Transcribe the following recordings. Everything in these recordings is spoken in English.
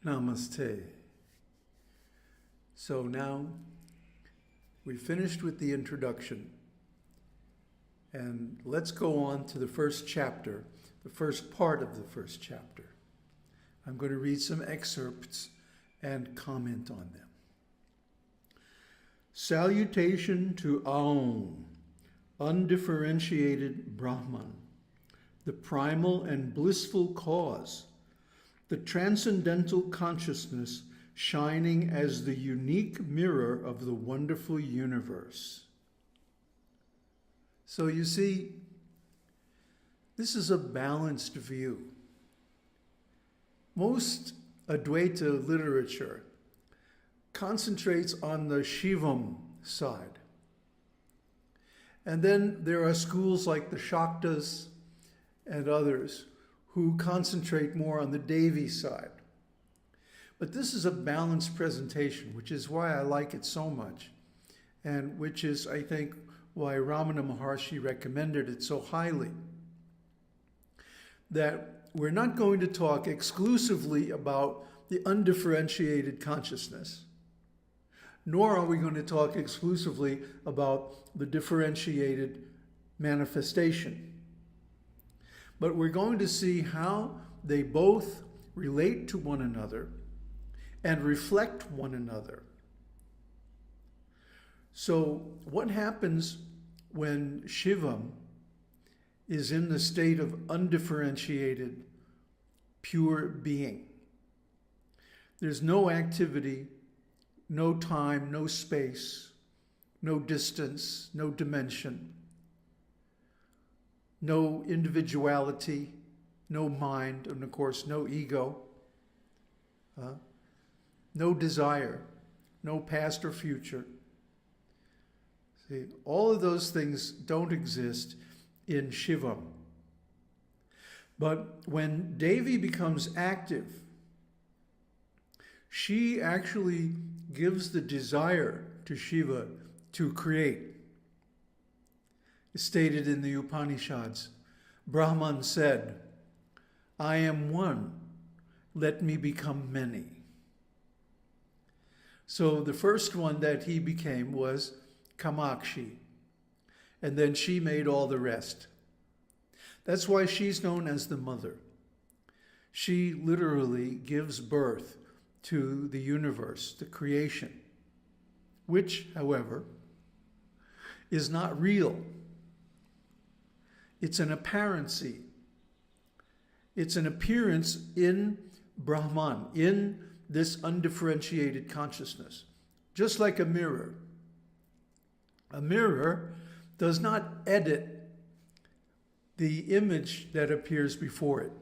Namaste. So now we finished with the introduction, and let's go on to the first chapter, the first part of the first chapter. I'm going to read some excerpts and comment on them. Salutation to Aum, undifferentiated Brahman, the primal and blissful cause, the transcendental consciousness shining as the unique mirror of the wonderful universe. So you see, this is a balanced view. Most Advaita literature concentrates on the Shivam side. And then there are schools like the Shaktas and others who concentrate more on the Devi side. But this is a balanced presentation, which is why I like it so much, and which is, I think, why Ramana Maharshi recommended it so highly. That we're not going to talk exclusively about the undifferentiated consciousness, nor are we going to talk exclusively about the differentiated manifestation. But we're going to see how they both relate to one another and reflect one another. So what happens when Shivam is in the state of undifferentiated, pure being? There's no activity, no time, no space, no distance, no dimension, no individuality, no mind, and of course, no ego, no desire, no past or future. See, all of those things don't exist in Shivam. But when Devi becomes active, she actually gives the desire to Shiva to create. It's stated in the Upanishads. Brahman said, "I am one, let me become many." So the first one that he became was Kamakshi, and then she made all the rest. That's why she's known as the mother. She literally gives birth to the universe, the creation, which, however, is not real. It's an apparency. It's an appearance in Brahman, in this undifferentiated consciousness, just like a mirror. A mirror does not edit the image that appears before it.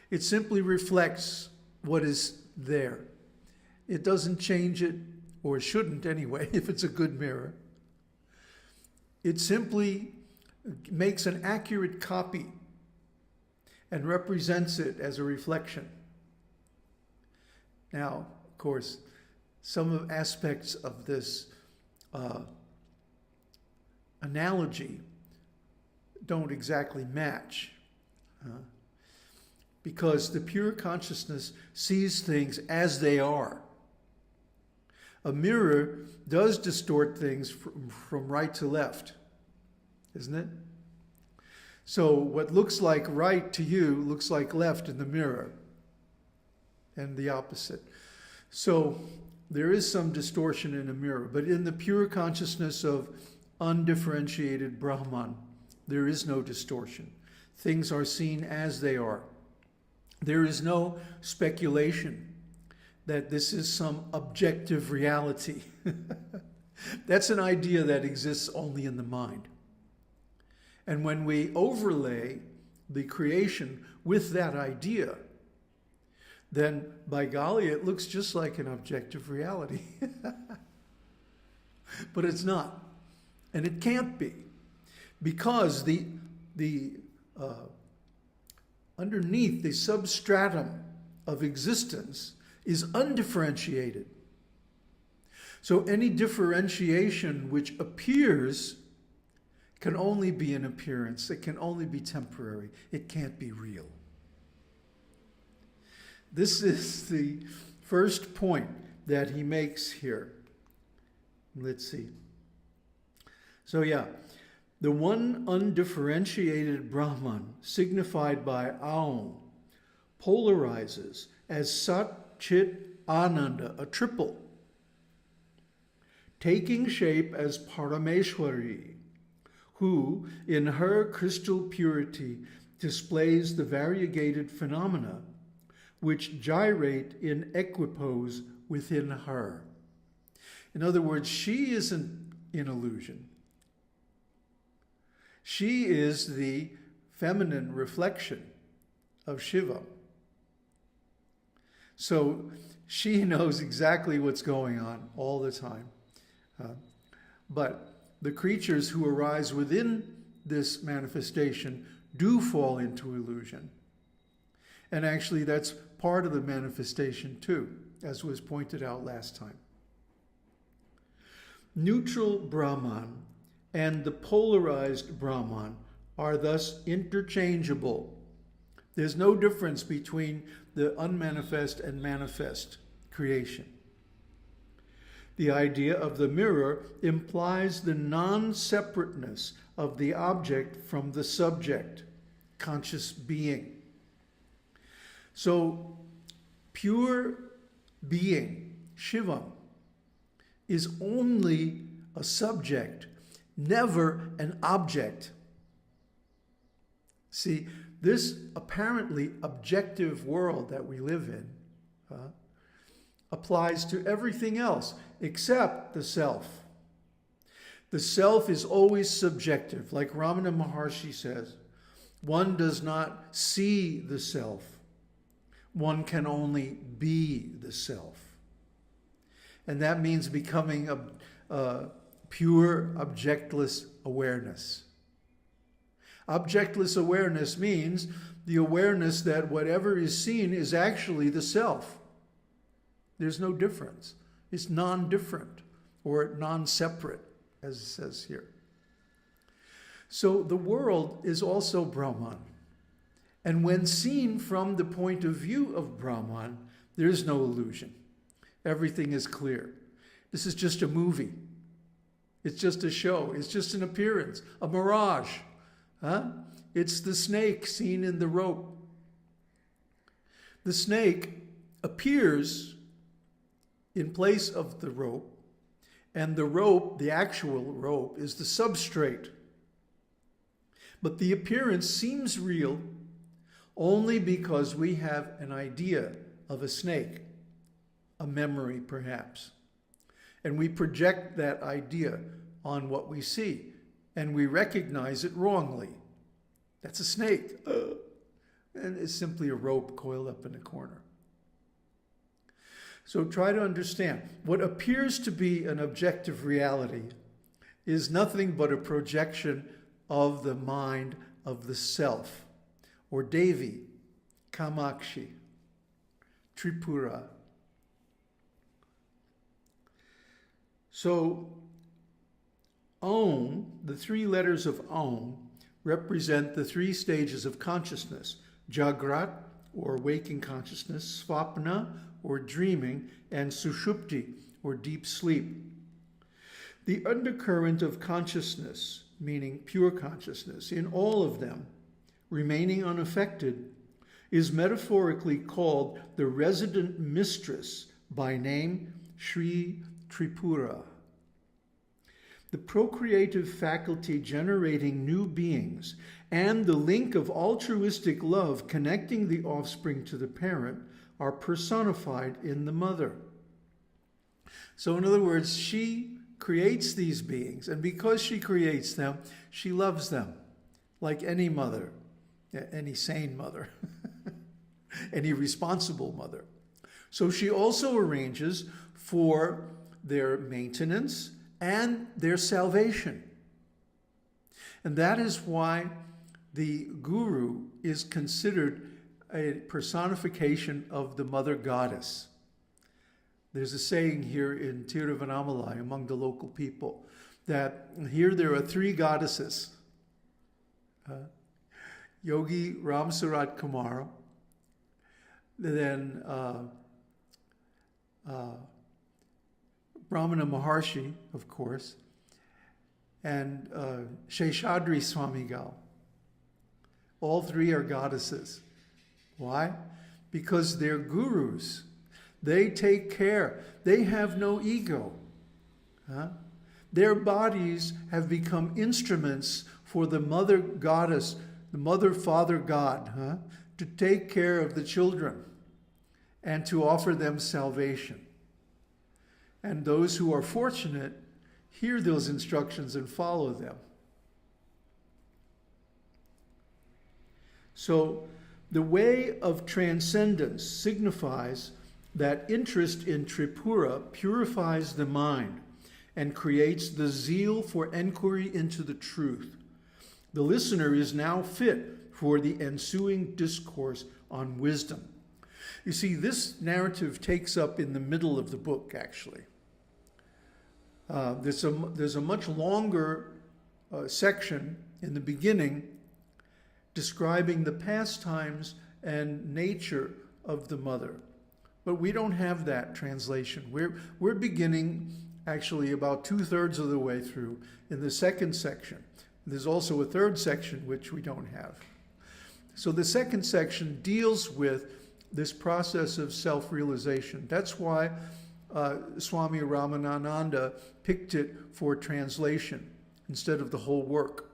It simply reflects what is there. It doesn't change it, or it shouldn't anyway, if it's a good mirror. It simply makes an accurate copy and represents it as a reflection. Now, of course, some aspects of this analogy don't exactly match, because the pure consciousness sees things as they are. A mirror does distort things from right to left, isn't it? So what looks like right to you looks like left in the mirror, and the opposite. So there is some distortion in a mirror, but in the pure consciousness of undifferentiated Brahman, there is no distortion. Things are seen as they are. There is no speculation that this is some objective reality. That's an idea that exists only in the mind. And when we overlay the creation with that idea, then by golly, it looks just like an objective reality. But it's not. And it can't be. Because the underneath the substratum of existence is undifferentiated. So any differentiation which appears can only be an appearance. It can only be temporary. It can't be real. This is the first point that he makes here. Let's see. So yeah, the one undifferentiated Brahman, signified by Aum, polarizes as Sat-chit-ananda, a triple, taking shape as Parameswari, who, in her crystal purity, displays the variegated phenomena which gyrate in equipoise within her. In other words, she isn't in illusion. She is the feminine reflection of Shiva. So she knows exactly what's going on all the time. But the creatures who arise within this manifestation do fall into illusion. And actually, that's part of the manifestation too, as was pointed out last time. Neutral Brahman and the polarized Brahman are thus interchangeable. There's no difference between the unmanifest and manifest creation. The idea of the mirror implies the non-separateness of the object from the subject, conscious being. So, pure being, Shiva, is only a subject, never an object. See, this apparently objective world that we live in applies to everything else except the self. The self is always subjective. Like Ramana Maharshi says, one does not see the self. One can only be the self. And that means becoming a pure objectless awareness. Objectless awareness means the awareness that whatever is seen is actually the self. There's no difference. It's non-different or non-separate, as it says here. So the world is also Brahman. And when seen from the point of view of Brahman, there's no illusion. Everything is clear. This is just a movie. It's just a show. It's just an appearance, a mirage. It's the snake seen in the rope. The snake appears in place of the rope, and the rope, the actual rope, is the substrate. But the appearance seems real only because we have an idea of a snake, a memory perhaps. And we project that idea on what we see, and we recognize it wrongly. That's a snake. And it's simply a rope coiled up in a corner. So try to understand. What appears to be an objective reality is nothing but a projection of the mind of the self, or Devi, Kamakshi, Tripura. So Om, the three letters of Om, represent the three stages of consciousness: Jagrat, or waking consciousness, Svapna, or dreaming, and Sushupti, or deep sleep. The undercurrent of consciousness, meaning pure consciousness, in all of them, remaining unaffected, is metaphorically called the Resident Mistress, by name Sri Tripura. The procreative faculty generating new beings and the link of altruistic love connecting the offspring to the parent are personified in the mother. So in other words, she creates these beings, and because she creates them, she loves them like any mother, any sane mother, any responsible mother. So she also arranges for their maintenance and their salvation. And that is why the guru is considered a personification of the mother goddess. There's a saying here in Tiruvannamalai among the local people that here there are three goddesses. Yogi Ram Surat Kumara, then Brahmana Maharshi, of course, and Sheshadri Swamigal. All three are goddesses. Why? Because they're gurus. They take care. They have no ego. Their bodies have become instruments for the mother goddess, the mother father god, to take care of the children and to offer them salvation. And those who are fortunate hear those instructions and follow them. So the way of transcendence signifies that interest in Tripura purifies the mind and creates the zeal for enquiry into the truth. The listener is now fit for the ensuing discourse on wisdom. You see, this narrative takes up in the middle of the book, actually. There's a much longer section in the beginning describing the pastimes and nature of the mother. But we don't have that translation. We're beginning actually about 2/3 of the way through in the second section. There's also a third section which we don't have. So the second section deals with this process of self-realization. That's why Swami Ramananda picked it for translation instead of the whole work.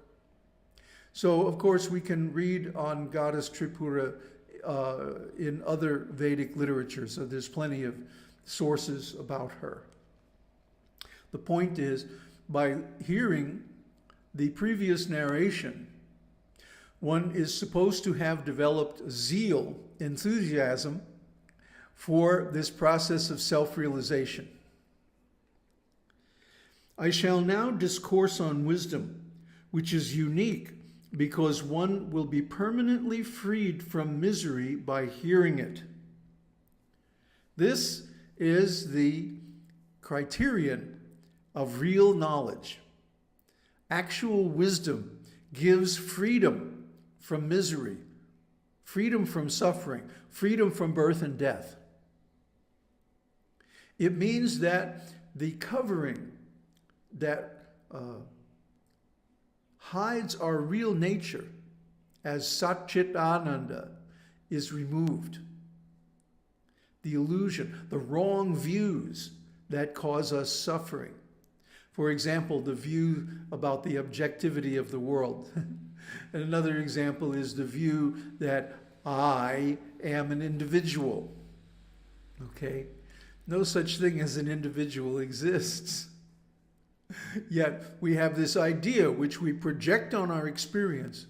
So, of course, we can read on Goddess Tripura in other Vedic literature, so there's plenty of sources about her. The point is, by hearing the previous narration, one is supposed to have developed zeal, enthusiasm, for this process of self-realization. I shall now discourse on wisdom, which is unique because one will be permanently freed from misery by hearing it. This is the criterion of real knowledge. Actual wisdom gives freedom from misery, freedom from suffering, freedom from birth and death. It means that the covering that hides our real nature as Sat-chit-ananda is removed. The illusion, the wrong views that cause us suffering. For example, the view about the objectivity of the world. And another example is the view that I am an individual. Okay? No such thing as an individual exists. Yet we have this idea which we project on our experience,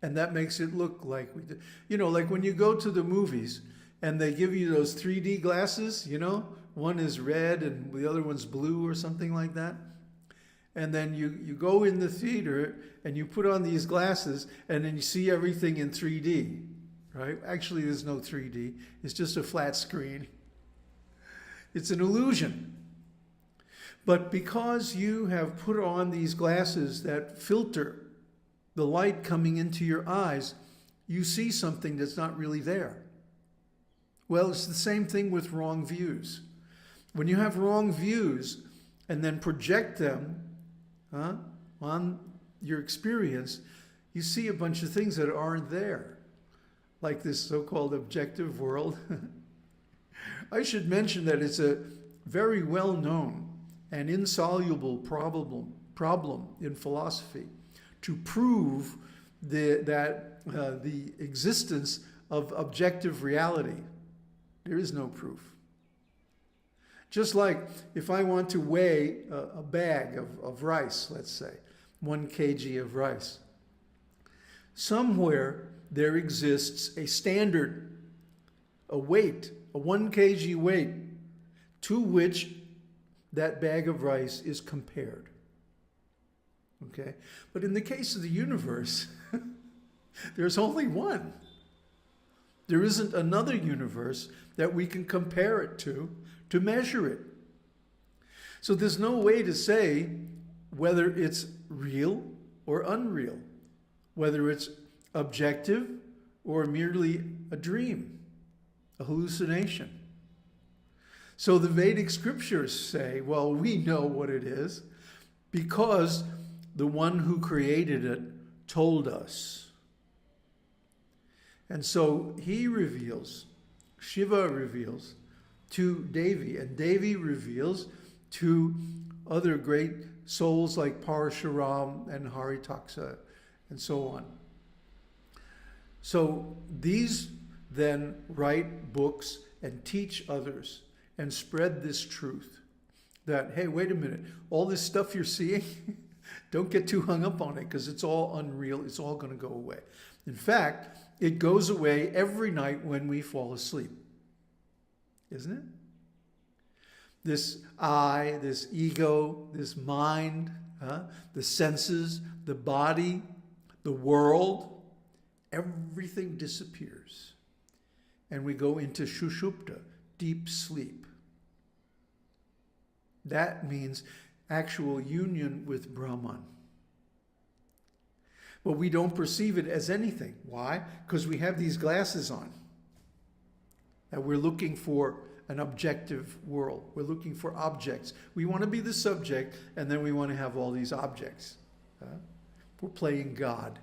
and that makes it look like we do. You know, like when you go to the movies and they give you those 3D glasses, you know, one is red and the other one's blue or something like that. And then you go in the theater and you put on these glasses and then you see everything in 3D, right? Actually, there's no 3D. It's just a flat screen. It's an illusion. But because you have put on these glasses that filter the light coming into your eyes, you see something that's not really there. Well, it's the same thing with wrong views. When you have wrong views and then project them on your experience, you see a bunch of things that aren't there, like this so-called objective world. I should mention that it's a very well-known and insoluble problem in philosophy to prove the existence of objective reality. There is no proof. Just like if I want to weigh a bag of rice, let's say, 1 kg of rice, somewhere there exists a standard, a weight, a 1 kg weight, to which that bag of rice is compared. Okay? But in the case of the universe, there's only one. There isn't another universe that we can compare it to measure it. So there's no way to say whether it's real or unreal, whether it's objective or merely a dream. a hallucination. So the Vedic scriptures say, well, we know what it is because the one who created it told us. And so he reveals, Shiva reveals to Devi, and Devi reveals to other great souls like Parashuram and Haritaksa and so on. So these then write books and teach others and spread this truth that, hey, wait a minute, all this stuff you're seeing, don't get too hung up on it because it's all unreal. It's all going to go away. In fact, it goes away every night when we fall asleep. Isn't it? This I, this ego, this mind, the senses, the body, the world, everything disappears. And we go into Sushupta, deep sleep. That means actual union with Brahman. But we don't perceive it as anything. Why? Because we have these glasses on. And we're looking for an objective world. We're looking for objects. We want to be the subject, and then we want to have all these objects. We're playing God.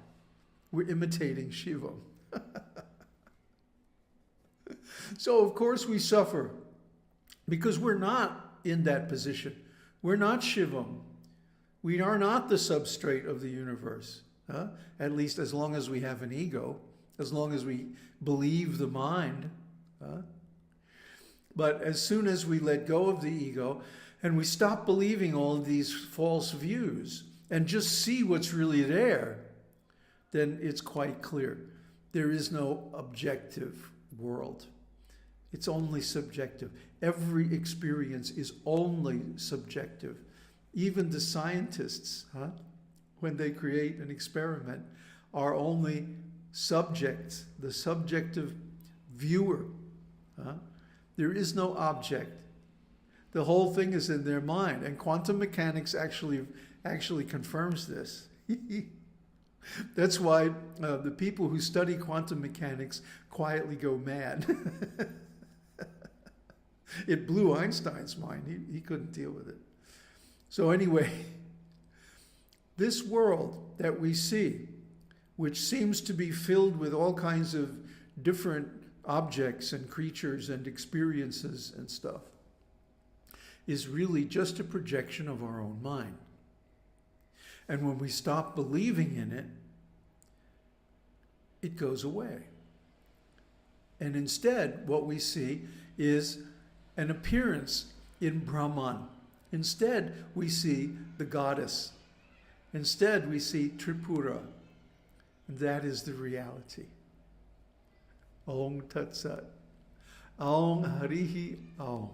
We're imitating Shiva. So, of course, we suffer because we're not in that position. We're not Shivam. We are not the substrate of the universe. At least as long as we have an ego, as long as we believe the mind. But as soon as we let go of the ego and we stop believing all of these false views and just see what's really there, then it's quite clear. There is no objective world. It's only subjective. Every experience is only subjective. Even the scientists, when they create an experiment, are only subjects, the subjective viewer. There is no object. The whole thing is in their mind. And quantum mechanics actually confirms this. That's why the people who study quantum mechanics quietly go mad. It blew Einstein's mind. He couldn't deal with it. So anyway, this world that we see, which seems to be filled with all kinds of different objects and creatures and experiences and stuff, is really just a projection of our own mind. And when we stop believing in it, it goes away. And instead, what we see is an appearance in Brahman. Instead, we see the goddess. Instead, we see Tripura. And that is the reality. Om Tat Sat. Om Harihi Om.